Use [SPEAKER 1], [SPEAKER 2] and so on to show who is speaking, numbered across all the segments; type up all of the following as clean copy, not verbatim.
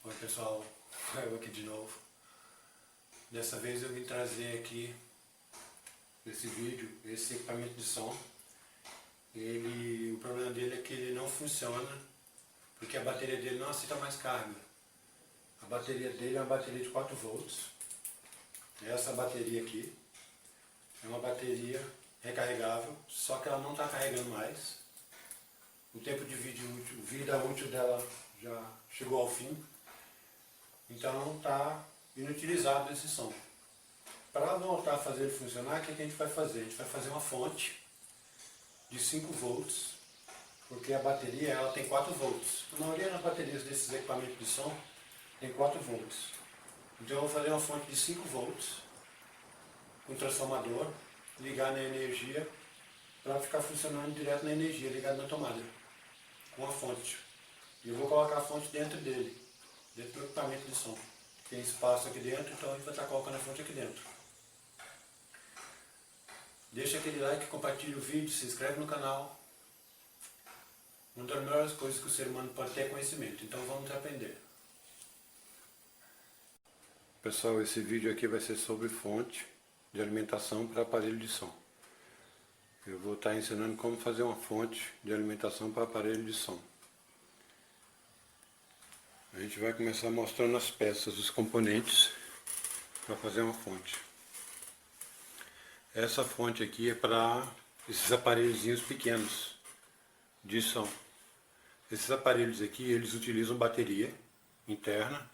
[SPEAKER 1] Oi pessoal, eu aqui de novo. Dessa vez eu vim trazer aqui nesse vídeo esse equipamento de som. O problema dele é que ele não funciona porque a bateria dele não aceita mais carga. A bateria dele é uma bateria de 4 volts. Essa bateria aqui é uma bateria recarregável, só que ela não está carregando mais. O tempo de vida útil dela já chegou ao fim. Então está inutilizado esse som. Para voltar a fazer ele funcionar, o que a gente vai fazer? A gente vai fazer uma fonte de 5 volts, porque a bateria ela tem 4 volts. A maioria das baterias desses equipamentos de som tem 4 volts. Então eu vou fazer uma fonte de 5 volts com transformador, ligar na energia para ficar funcionando direto na energia, ligado na tomada, com a fonte. E eu vou colocar a fonte dentro dele, dentro do equipamento de som. Tem espaço aqui dentro, então a gente vai estar colocando a fonte aqui dentro. Deixa aquele like, compartilha o vídeo, se inscreve no canal. Uma das melhores coisas que o ser humano pode ter é conhecimento, então vamos aprender. Pessoal, esse vídeo aqui vai ser sobre fonte de alimentação para aparelho de som. Eu vou estar ensinando como fazer uma fonte de alimentação para aparelho de som. A gente vai começar mostrando as peças, os componentes para fazer uma fonte. Essa fonte aqui é para esses aparelhozinhos pequenos de som. Esses aparelhos aqui, eles utilizam bateria interna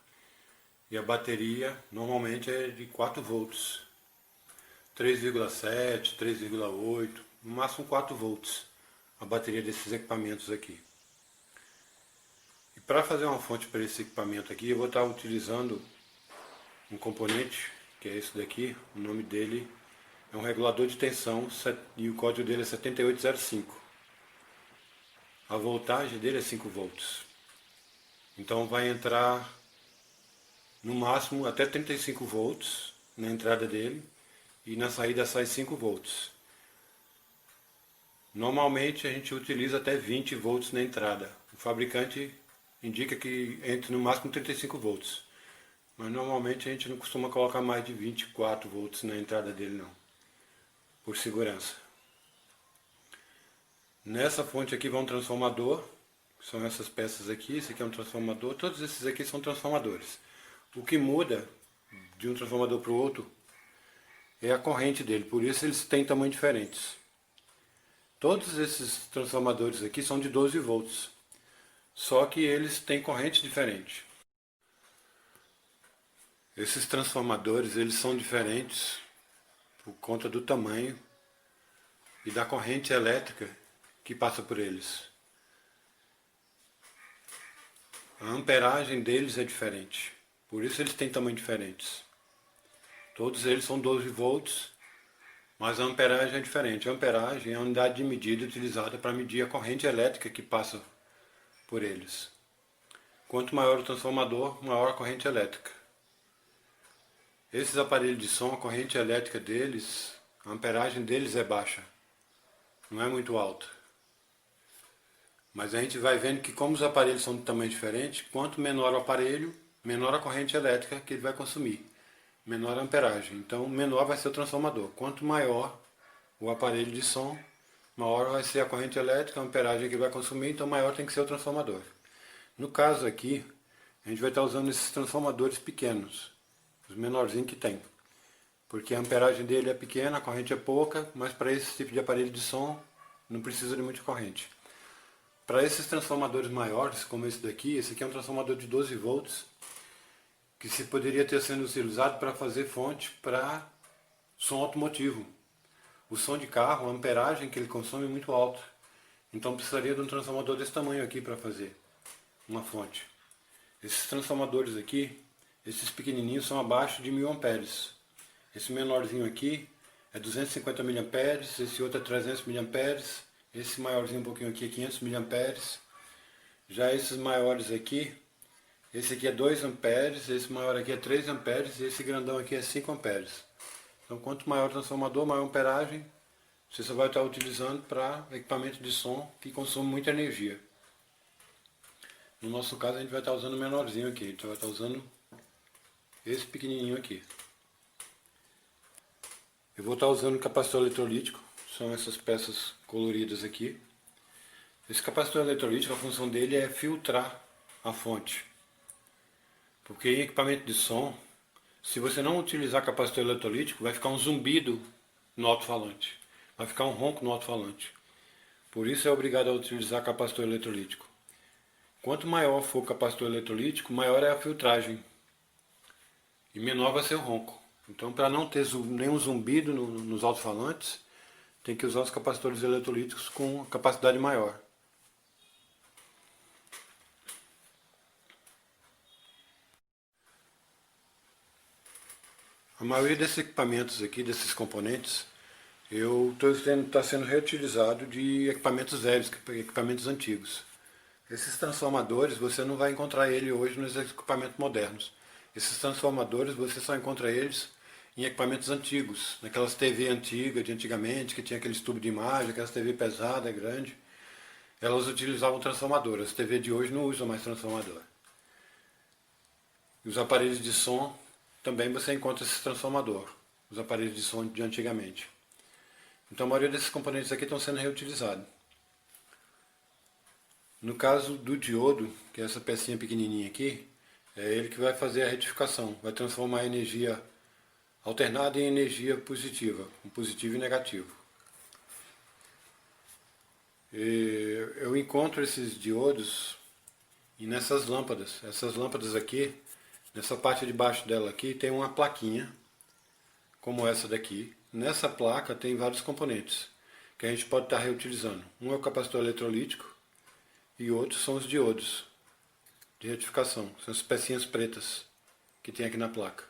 [SPEAKER 1] e a bateria normalmente é de 4 volts. 3,7, 3,8, no máximo 4 volts a bateria desses equipamentos aqui. Para fazer uma fonte para esse equipamento aqui, eu vou estar utilizando um componente, que é esse daqui. O nome dele é um regulador de tensão e o código dele é 7805. A voltagem dele é 5 volts. Então vai entrar no máximo até 35 volts na entrada dele e na saída sai 5 volts. Normalmente a gente utiliza até 20 volts na entrada. O fabricante indica que entre no máximo 35 volts. Mas normalmente a gente não costuma colocar mais de 24 volts na entrada dele não. Por segurança. Nessa fonte aqui vai um transformador. São essas peças aqui. Esse aqui é um transformador. Todos esses aqui são transformadores. O que muda de um transformador para o outro é a corrente dele. Por isso eles têm tamanhos diferentes. Todos esses transformadores aqui são de 12 volts. Só que eles têm correntes diferentes. Esses transformadores eles são diferentes por conta do tamanho e da corrente elétrica que passa por eles. A amperagem deles é diferente. Por isso eles têm tamanhos diferentes. Todos eles são 12 volts, mas a amperagem é diferente. A amperagem é a unidade de medida utilizada para medir a corrente elétrica que passa por eles. Quanto maior o transformador, maior a corrente elétrica. Esses aparelhos de som, a corrente elétrica deles, a amperagem deles é baixa. Não é muito alta. Mas a gente vai vendo que como os aparelhos são de tamanho diferente, quanto menor o aparelho, menor a corrente elétrica que ele vai consumir. Menor a amperagem. Então menor vai ser o transformador. Quanto maior o aparelho de som, maior vai ser a corrente elétrica, a amperagem que vai consumir, então maior tem que ser o transformador. No caso aqui, a gente vai estar usando esses transformadores pequenos, os menorzinhos que tem. Porque a amperagem dele é pequena, a corrente é pouca, mas para esse tipo de aparelho de som não precisa de muita corrente. Para esses transformadores maiores, como esse daqui, esse aqui é um transformador de 12 volts, que se poderia ter sido utilizado para fazer fonte para som automotivo. O som de carro, a amperagem que ele consome é muito alta. Então precisaria de um transformador desse tamanho aqui para fazer uma fonte. Esses transformadores aqui, esses pequenininhos são abaixo de 1000 amperes. Esse menorzinho aqui é 250 mA, esse outro é 300 mA, esse maiorzinho um pouquinho aqui é 500 mA. Já esses maiores aqui, esse aqui é 2 amperes, esse maior aqui é 3 amperes e esse grandão aqui é 5 amperes. Então, quanto maior o transformador, maior a amperagem, você só vai estar utilizando para equipamento de som que consome muita energia. No nosso caso a gente vai estar usando o menorzinho aqui, a gente vai estar usando esse pequenininho aqui. Eu vou estar usando o capacitor eletrolítico, são essas peças coloridas aqui. Esse capacitor eletrolítico, a função dele é filtrar a fonte. Porque em equipamento de som, se você não utilizar capacitor eletrolítico, vai ficar um zumbido no alto-falante. Vai ficar um ronco no alto-falante. Por isso é obrigado a utilizar capacitor eletrolítico. Quanto maior for o capacitor eletrolítico, maior é a filtragem. E menor vai ser o ronco. Então, para não ter nenhum zumbido nos alto-falantes, tem que usar os capacitores eletrolíticos com capacidade maior. A maioria desses equipamentos aqui, desses componentes, está sendo reutilizado de equipamentos velhos, equipamentos antigos. Esses transformadores você não vai encontrar ele hoje nos equipamentos modernos. Esses transformadores você só encontra eles em equipamentos antigos, naquelas TV antigas de antigamente, que tinha aqueles tubos de imagem, aquelas TV pesada, grande. Elas utilizavam transformador. As TV de hoje não usam mais transformador. E os aparelhos de som também você encontra esse transformador, os aparelhos de som de antigamente. Então a maioria desses componentes aqui estão sendo reutilizados. No caso do diodo, que é essa pecinha pequenininha aqui, é ele que vai fazer a retificação, vai transformar a energia alternada em energia positiva, com positivo e negativo. Eu encontro esses diodos e nessas lâmpadas. Essas lâmpadas aqui, nessa parte de baixo dela aqui, tem uma plaquinha, como essa daqui. Nessa placa tem vários componentes que a gente pode estar reutilizando. Um é o capacitor eletrolítico e outros são os diodos de retificação. São as pecinhas pretas que tem aqui na placa.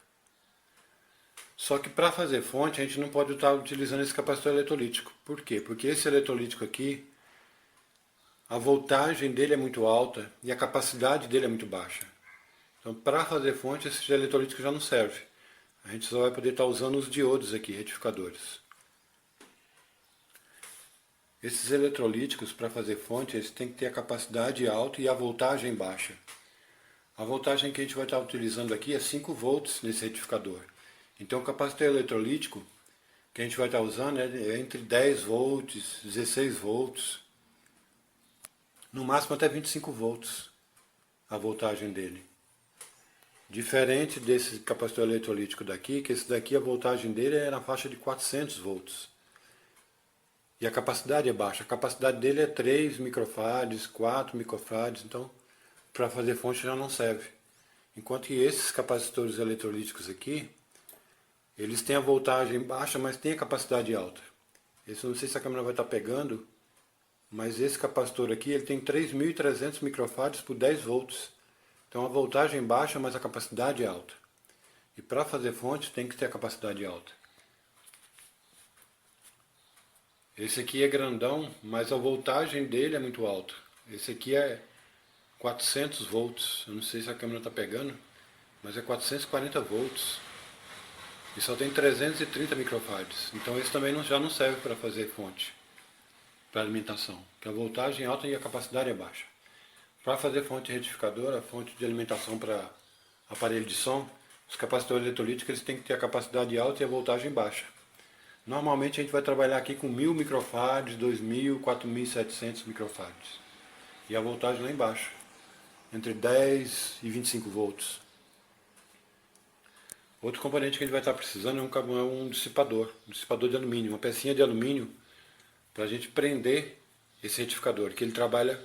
[SPEAKER 1] Só que para fazer fonte a gente não pode estar utilizando esse capacitor eletrolítico. Por quê? Porque esse eletrolítico aqui, a voltagem dele é muito alta e a capacidade dele é muito baixa. Então para fazer fonte esse eletrolítico já não serve. A gente só vai poder estar usando os diodos aqui, retificadores. Esses eletrolíticos para fazer fonte eles têm que ter a capacidade alta e a voltagem baixa. A voltagem que a gente vai estar utilizando aqui é 5 volts nesse retificador. Então o capacitor eletrolítico que a gente vai estar usando é entre 10 volts, 16 volts, no máximo até 25 volts a voltagem dele. Diferente desse capacitor eletrolítico daqui, que esse daqui a voltagem dele é na faixa de 400 volts. E a capacidade é baixa, a capacidade dele é 3 microfarads, 4 microfarads, então para fazer fonte já não serve. Enquanto que esses capacitores eletrolíticos aqui, eles têm a voltagem baixa, mas têm a capacidade alta. Esse eu não sei se a câmera vai estar pegando, mas esse capacitor aqui ele tem 3.300 microfarads por 10 volts. Então a voltagem baixa, mas a capacidade é alta. E para fazer fonte tem que ter a capacidade alta. Esse aqui é grandão, mas a voltagem dele é muito alta. Esse aqui é 400 volts. Eu não sei se a câmera está pegando, mas é 440 volts. E só tem 330 microfarads. Então esse também já não serve para fazer fonte, para alimentação. Porque a voltagem é alta e a capacidade é baixa. Para fazer fonte retificadora, fonte de alimentação para aparelho de som, os capacitores eletrolíticos eles têm que ter a capacidade alta e a voltagem baixa. Normalmente a gente vai trabalhar aqui com 1000 microfarads, 2000, 4700 microfarads. E a voltagem lá embaixo, entre 10 e 25 volts. Outro componente que a gente vai estar precisando é um dissipador de alumínio, uma pecinha de alumínio para a gente prender esse retificador, que ele trabalha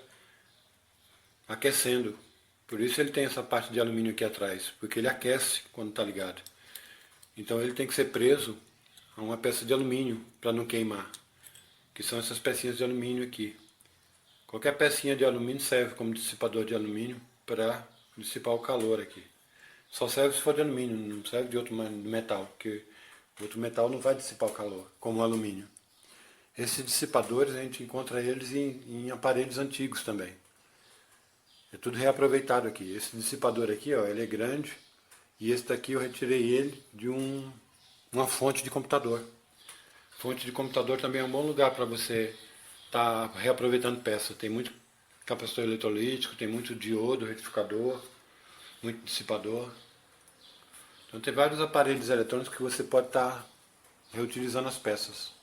[SPEAKER 1] aquecendo. Por isso ele tem essa parte de alumínio aqui atrás, porque ele aquece quando está ligado. Então ele tem que ser preso a uma peça de alumínio para não queimar, que são essas pecinhas de alumínio aqui. Qualquer pecinha de alumínio serve como dissipador de alumínio para dissipar o calor aqui. Só serve se for de alumínio, não serve de outro metal, porque outro metal não vai dissipar o calor, como o alumínio. Esses dissipadores a gente encontra eles em aparelhos antigos também. É tudo reaproveitado aqui. Esse dissipador aqui, ó, ele é grande, e esse daqui eu retirei ele de uma fonte de computador. Fonte de computador também é um bom lugar para você estar reaproveitando peça. Tem muito capacitor eletrolítico, tem muito diodo, retificador, muito dissipador. Então tem vários aparelhos eletrônicos que você pode estar reutilizando as peças.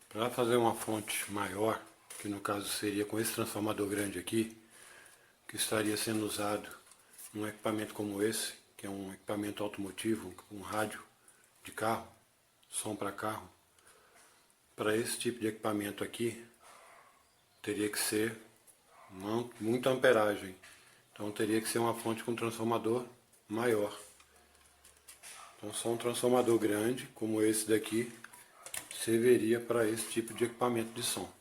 [SPEAKER 1] Para fazer uma fonte maior, que no caso seria com esse transformador grande aqui, que estaria sendo usado num equipamento como esse, que é um equipamento automotivo, um rádio de carro, som para carro. Para esse tipo de equipamento aqui, teria que ser muita amperagem. Então teria que ser uma fonte com transformador maior. Então só um transformador grande, como esse daqui, serviria para esse tipo de equipamento de som.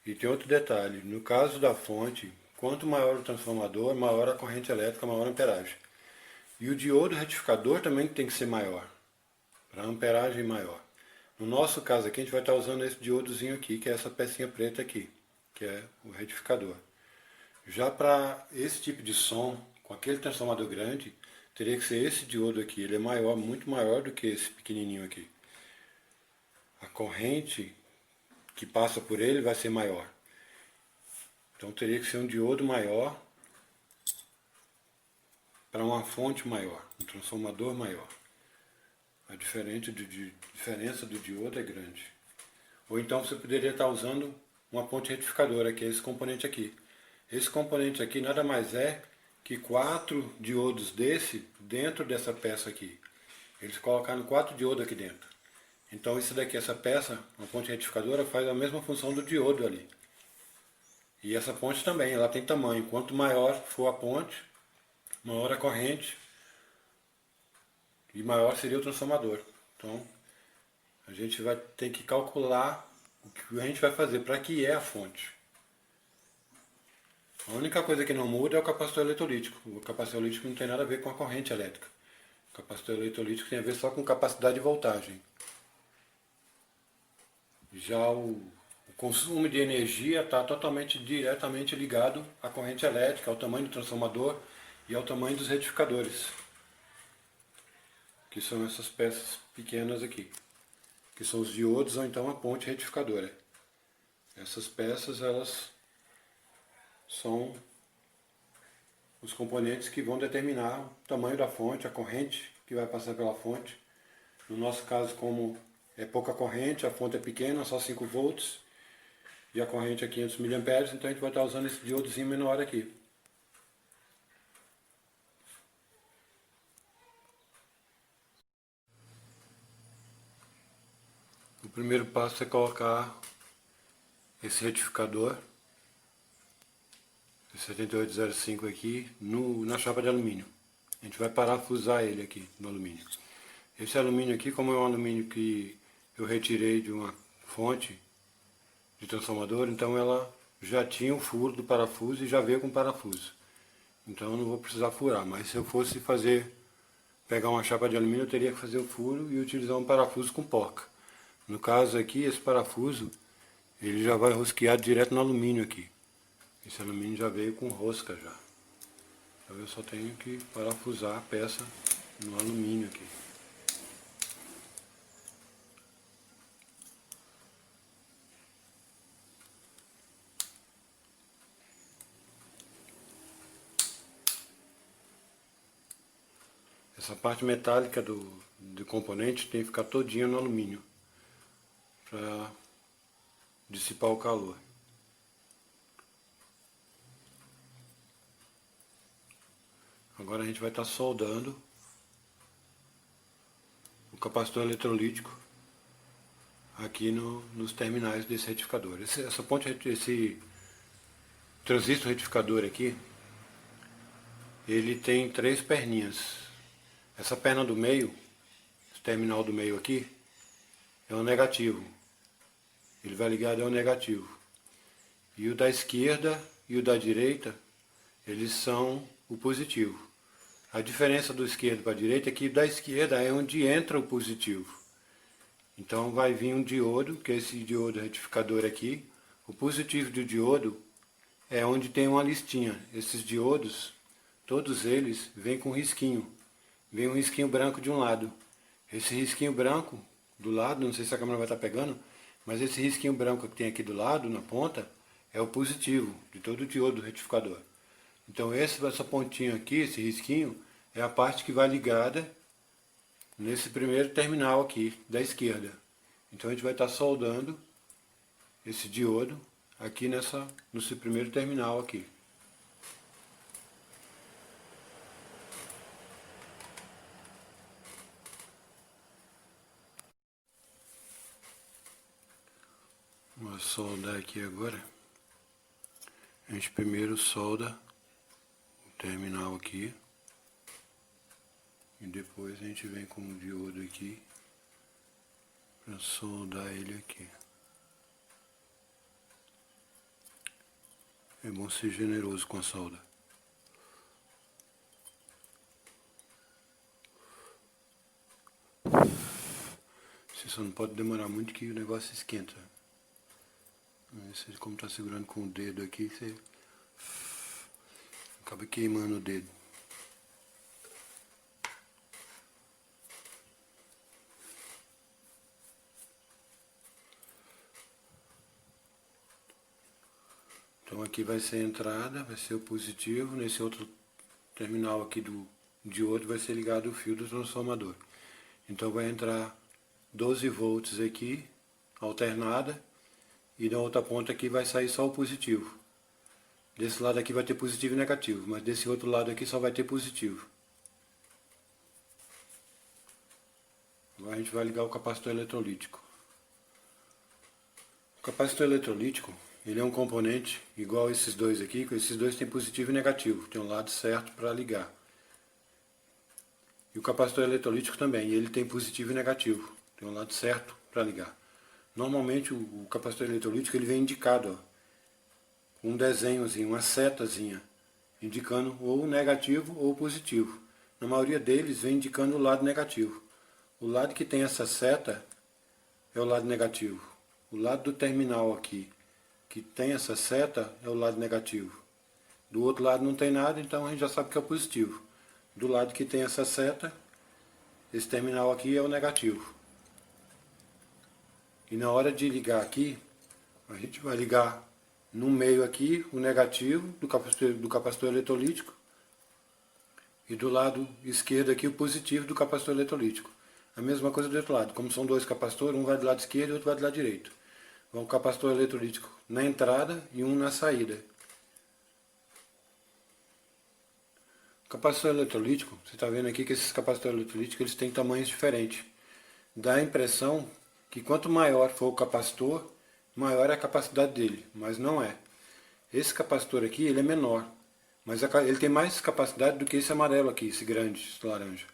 [SPEAKER 1] E tem outro detalhe, no caso da fonte, quanto maior o transformador, maior a corrente elétrica, maior a amperagem. E o diodo retificador também tem que ser maior, para amperagem maior. No nosso caso aqui, a gente vai estar usando esse diodozinho aqui, que é essa pecinha preta aqui, que é o retificador. Já para esse tipo de som, com aquele transformador grande, teria que ser esse diodo aqui. Ele é maior, muito maior do que esse pequenininho aqui. A corrente que passa por ele vai ser maior. Então teria que ser um diodo maior para uma fonte maior, um transformador maior. A diferença do diodo é grande. Ou então você poderia estar usando uma ponte retificadora, que é esse componente aqui. Esse componente aqui nada mais é que 4 diodos desse dentro dessa peça aqui. Eles colocaram 4 diodos aqui dentro. Então isso daqui, essa peça, uma ponte retificadora, faz a mesma função do diodo ali. E essa ponte também, ela tem tamanho. Quanto maior for a ponte, maior a corrente e maior seria o transformador. Então a gente vai ter que calcular o que a gente vai fazer, para que é a fonte. A única coisa que não muda é o capacitor eletrolítico. O capacitor eletrolítico não tem nada a ver com a corrente elétrica. O capacitor eletrolítico tem a ver só com capacidade de voltagem. Já o consumo de energia está diretamente ligado à corrente elétrica, ao tamanho do transformador e ao tamanho dos retificadores, que são essas peças pequenas aqui, que são os diodos ou então a ponte retificadora. Essas peças, elas são os componentes que vão determinar o tamanho da fonte, a corrente que vai passar pela fonte. No nosso caso, como é pouca corrente, a fonte é pequena, só 5 volts, e a corrente é 500 mA, então a gente vai estar usando esse diodozinho menor aqui. O primeiro passo é colocar esse retificador, esse 7805 aqui, na chapa de alumínio. A gente vai parafusar ele aqui no alumínio. Esse alumínio aqui, como é um alumínio que eu retirei de uma fonte de transformador, então ela já tinha o furo do parafuso e já veio com parafuso. Então eu não vou precisar furar, mas se eu fosse pegar uma chapa de alumínio, eu teria que fazer o furo e utilizar um parafuso com porca. No caso aqui, esse parafuso, ele já vai rosqueado direto no alumínio aqui. Esse alumínio já veio com rosca já. Então eu só tenho que parafusar a peça no alumínio aqui. Essa parte metálica do componente tem que ficar todinha no alumínio para dissipar o calor. Agora a gente vai estar soldando o capacitor eletrolítico aqui nos terminais desse retificador. Esse transistor retificador aqui, ele tem 3 perninhas. Essa perna do meio, esse terminal do meio aqui, é um negativo. Ele vai ligado ao negativo. E o da esquerda e o da direita, eles são o positivo. A diferença do esquerdo para a direita é que da esquerda é onde entra o positivo. Então vai vir um diodo, que é esse diodo retificador aqui. O positivo do diodo é onde tem uma listinha. Esses diodos, todos eles, vêm com risquinho. Vem um risquinho branco de um lado. Esse risquinho branco do lado, não sei se a câmera vai estar pegando, mas esse risquinho branco que tem aqui do lado, na ponta, é o positivo de todo o diodo do retificador. Então essa pontinha aqui, esse risquinho, é a parte que vai ligada nesse primeiro terminal aqui, da esquerda. Então a gente vai estar soldando esse diodo aqui nesse primeiro terminal aqui. Vou soldar aqui agora. A gente primeiro solda o terminal aqui. E depois a gente vem com o diodo aqui para soldar ele aqui. É bom ser generoso com a solda. Você só não pode demorar muito que o negócio esquenta. Você, como está segurando com o dedo aqui, você acaba queimando o dedo. Então aqui vai ser a entrada, vai ser o positivo, nesse outro terminal aqui do diodo vai ser ligado o fio do transformador. Então vai entrar 12 volts aqui, alternada, e na outra ponta aqui vai sair só o positivo. Desse lado aqui vai ter positivo e negativo, mas desse outro lado aqui só vai ter positivo. Agora a gente vai ligar o capacitor eletrolítico. O capacitor eletrolítico, ele é um componente igual a esses dois aqui, que esses dois têm positivo e negativo, tem um lado certo para ligar. E o capacitor eletrolítico também, ele tem positivo e negativo, tem um lado certo para ligar. Normalmente o capacitor eletrolítico ele vem indicado, ó, um desenhozinho, uma setazinha, indicando ou negativo ou positivo. Na maioria deles vem indicando o lado negativo. O lado que tem essa seta é o lado negativo. O lado do terminal aqui, que tem essa seta, é o lado negativo. Do outro lado não tem nada, então a gente já sabe que é o positivo. Do lado que tem essa seta, esse terminal aqui é o negativo. E na hora de ligar aqui, a gente vai ligar no meio aqui o negativo do capacitor eletrolítico e do lado esquerdo aqui o positivo do capacitor eletrolítico. A mesma coisa do outro lado, como são dois capacitores, um vai do lado esquerdo e outro vai do lado direito. Então, o capacitor eletrolítico na entrada e um na saída. O capacitor eletrolítico, você está vendo aqui que esses capacitores eletrolíticos eles têm tamanhos diferentes. Dá a impressão que quanto maior for o capacitor, maior é a capacidade dele, mas não é. Esse capacitor aqui ele é menor, mas ele tem mais capacidade do que esse amarelo aqui, esse grande, esse laranja.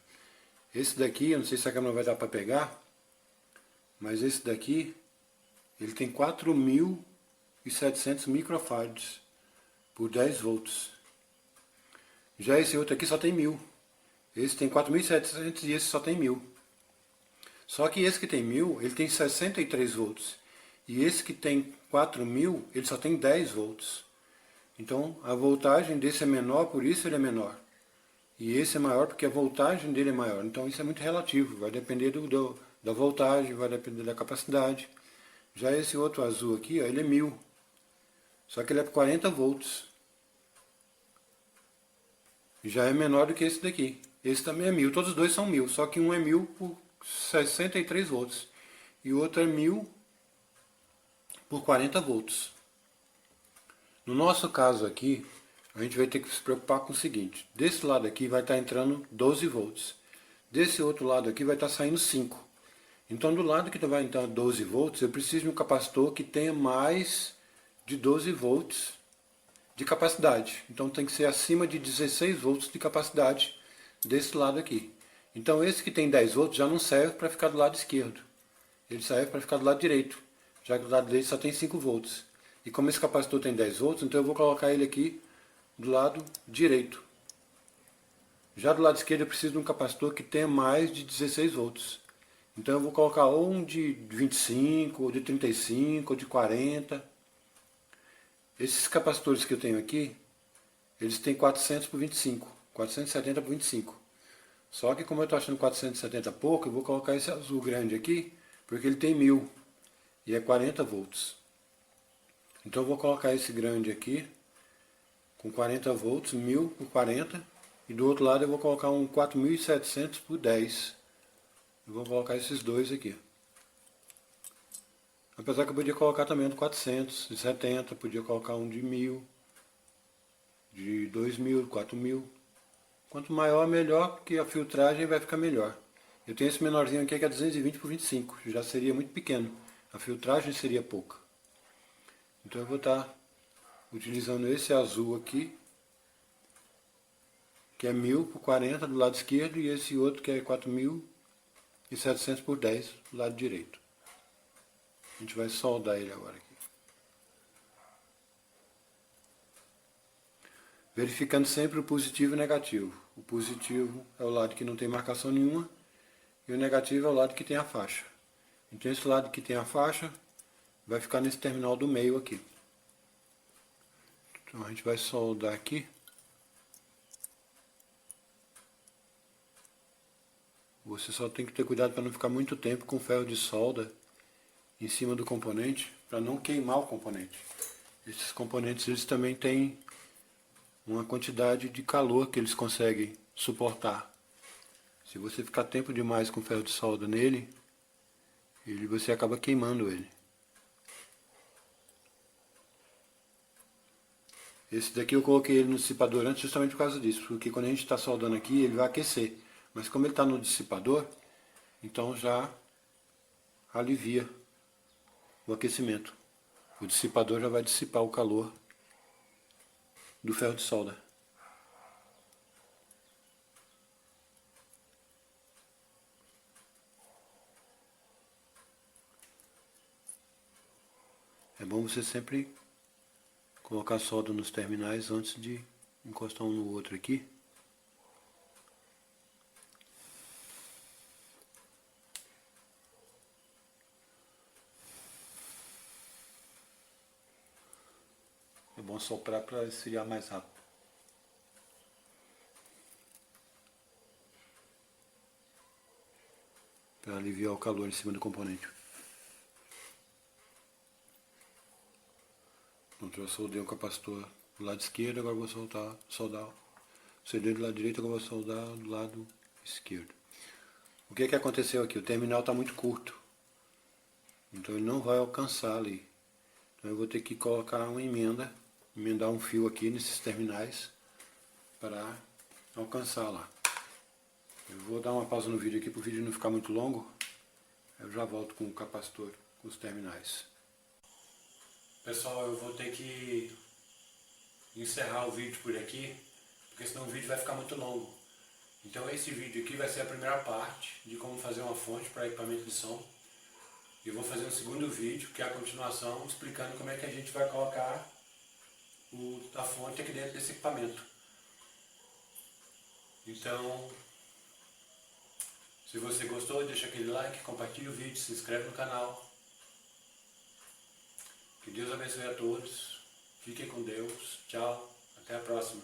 [SPEAKER 1] Esse daqui, eu não sei se a câmera vai dar para pegar, mas esse daqui, ele tem 4.700 microfarads por 10 volts. Já esse outro aqui só tem 1.000. Esse tem 4.700 e esse só tem 1.000. Só que esse que tem 1.000, ele tem 63 volts. E esse que tem 4.000, ele só tem 10 volts. Então a voltagem desse é menor, por isso ele é menor. E esse é maior porque a voltagem dele é maior. Então isso é muito relativo, vai depender da voltagem, vai depender da capacidade. Já esse outro azul aqui, ó, ele é 1.000. Só que ele é 40 volts. Já é menor do que esse daqui. Esse também é 1.000, todos os dois são 1.000, só que um é 1.000 por 63 volts. E o outro é 1.000 por 40 volts. No nosso caso aqui, a gente vai ter que se preocupar com o seguinte. Desse lado aqui vai estar entrando 12 volts. Desse outro lado aqui vai estar saindo 5. Então do lado que vai entrar 12 volts, eu preciso de um capacitor que tenha mais de 12 volts de capacidade. Então tem que ser acima de 16 volts de capacidade desse lado aqui. Então esse que tem 10 volts já não serve para ficar do lado esquerdo. Ele serve para ficar do lado direito, já que do lado direito só tem 5 volts. E como esse capacitor tem 10 volts, então eu vou colocar ele aqui do lado direito. Já do lado esquerdo eu preciso de um capacitor que tenha mais de 16 volts. Então eu vou colocar ou um de 25, ou de 35, ou de 40. Esses capacitores que eu tenho aqui, eles têm 400 por 25, 470 por 25. Só que como eu estou achando 470 pouco, eu vou colocar esse azul grande aqui, porque ele tem 1000 e é 40 volts. Então eu vou colocar esse grande aqui, com 40 volts, 1000 por 40, e do outro lado eu vou colocar um 4700 por 10. Eu vou colocar esses dois aqui. Apesar que eu podia colocar também um de 470, podia colocar um de 1000, de 2000, 4000. Quanto maior, melhor, porque a filtragem vai ficar melhor. Eu tenho esse menorzinho aqui que é 220 por 25, já seria muito pequeno. A filtragem seria pouca. Então eu vou estar utilizando esse azul aqui, que é 1000 por 40 do lado esquerdo, e esse outro que é 4700 por 10 do lado direito. A gente vai soldar ele agora aqui. Verificando sempre o positivo e o negativo. O positivo é o lado que não tem marcação nenhuma, e o negativo é o lado que tem a faixa. Então esse lado que tem a faixa vai ficar nesse terminal do meio aqui. Então a gente vai soldar aqui. Você só tem que ter cuidado para não ficar muito tempo com ferro de solda em cima do componente, para não queimar o componente. Esses componentes eles também têm uma quantidade de calor que eles conseguem suportar. Se você ficar tempo demais com ferro de solda nele, você acaba queimando ele. Esse daqui eu coloquei ele no dissipador antes justamente por causa disso, porque quando a gente está soldando aqui ele vai aquecer. Mas como ele está no dissipador, então já alivia o aquecimento. O dissipador já vai dissipar o calor do ferro de solda. É bom você sempre colocar solda nos terminais antes de encostar um no outro aqui. É bom soprar para esfriar mais rápido. Para aliviar o calor em cima do componente. Pronto, eu soldei o capacitor do lado esquerdo, agora vou soldar o CD do lado direito, agora vou soldar do lado esquerdo. O que aconteceu aqui? O terminal está muito curto. Então ele não vai alcançar ali. Então eu vou ter que colocar uma emendar um fio aqui nesses terminais para alcançar lá. Eu vou dar uma pausa no vídeo aqui para o vídeo não ficar muito longo. Eu já volto com o capacitor, com os terminais. Pessoal, eu vou ter que encerrar o vídeo por aqui, porque senão o vídeo vai ficar muito longo. Então esse vídeo aqui vai ser a primeira parte de como fazer uma fonte para equipamento de som. Eu vou fazer um segundo vídeo, que é a continuação, explicando como é que a gente vai colocar a fonte aqui dentro desse equipamento. Então, se você gostou, deixa aquele like, compartilha o vídeo, se inscreve no canal. Que Deus abençoe a todos. Fiquem com Deus. Tchau. Até a próxima.